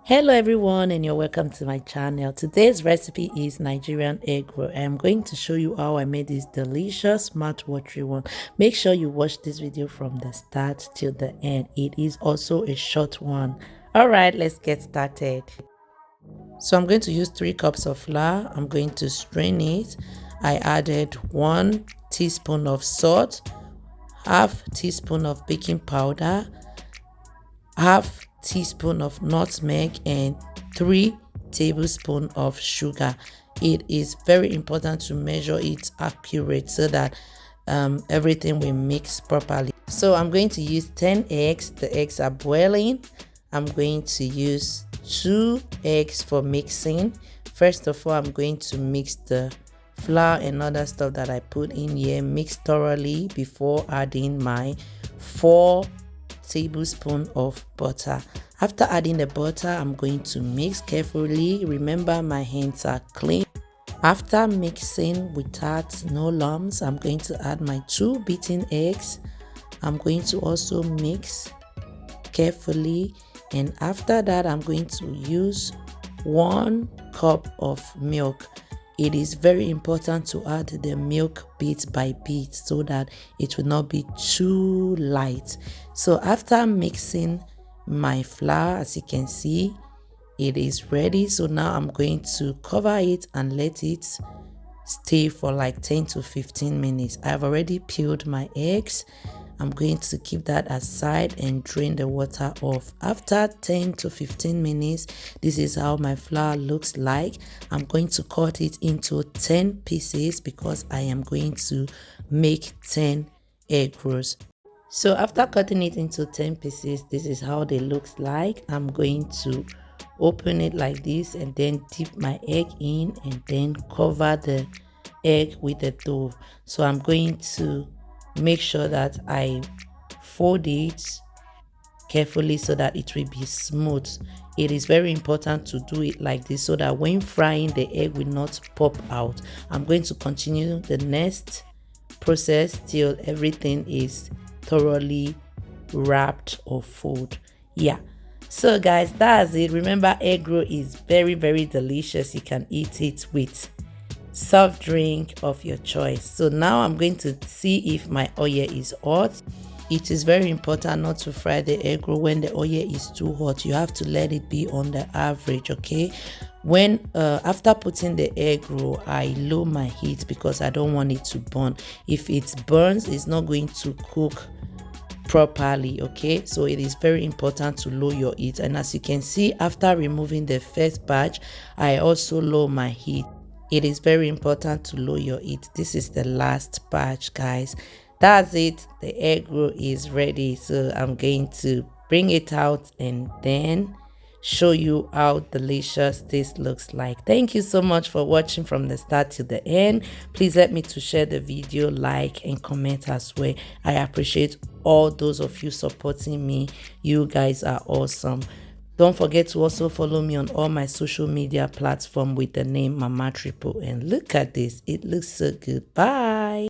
Hello everyone, and you're welcome to my channel. Today's recipe is Nigerian egg roll. I'm going to show you how I made this delicious mouth-watering one. Make sure you watch this video from the start till the end. It is also a short one. All right, let's get started. So I'm going to use 3 cups of flour. I'm going to strain it. I added 1 teaspoon of salt, half teaspoon of baking powder, half teaspoon of nutmeg, and 3 tablespoons of sugar. It is very important to measure it accurate so that everything will mix properly. So I'm going to use 10 eggs. The eggs are boiling. I'm going to use 2 eggs for mixing. First of all, I'm going to mix the flour and other stuff that I put in here, mix thoroughly before adding my 4 tablespoons of butter. After adding the butter, I'm going to mix carefully. Remember, my hands are clean. After mixing without no lumps, I'm going to add my 2 beaten eggs. I'm going to also mix carefully, and after that I'm going to use 1 cup of milk. It is very important to add the milk bit by bit so that it will not be too light. So after mixing my flour, as you can see, it is ready. So now I'm going to cover it and let it stay for like 10 to 15 minutes. I've already peeled my eggs. I'm going to keep that aside and drain the water off. After 10 to 15 minutes, this is how my flour looks like. I'm going to cut it into 10 pieces because I am going to make 10 egg rolls. So after cutting it into 10 pieces, this is how they look like. I'm going to open it like this and then dip my egg in and then cover the egg with the dough. So I'm going to make sure that I fold it carefully so that it will be smooth. It is very important to do it like this so that when frying, the egg will not pop out. I'm going to continue the next process till everything is thoroughly wrapped or folded. Yeah, so guys, that's it. Remember, egg roll is very delicious. You can eat it with soft drink of your choice. So now I'm going to see if my oil is hot. It is very important not to fry the egg roll when the oil is too hot. You have to let it be on the average, okay? When after putting the egg roll, I lower my heat because I don't want it to burn. If it burns, it's not going to cook properly, okay? So it is very important to lower your heat. And as you can see, after removing the first batch, I also lower my heat. It is very important to lower your heat. This is the last batch, guys. That's it. The egg roll is ready. So I'm going to bring it out and then show you how delicious this looks like. Thank you so much for watching from the start to the end. Please help me to share the video, like, and comment as well. I appreciate all those of you supporting me. You guys are awesome. Don't forget to also follow me on all my social media platforms with the name Mama Triple. And look at this. It looks so good. Bye.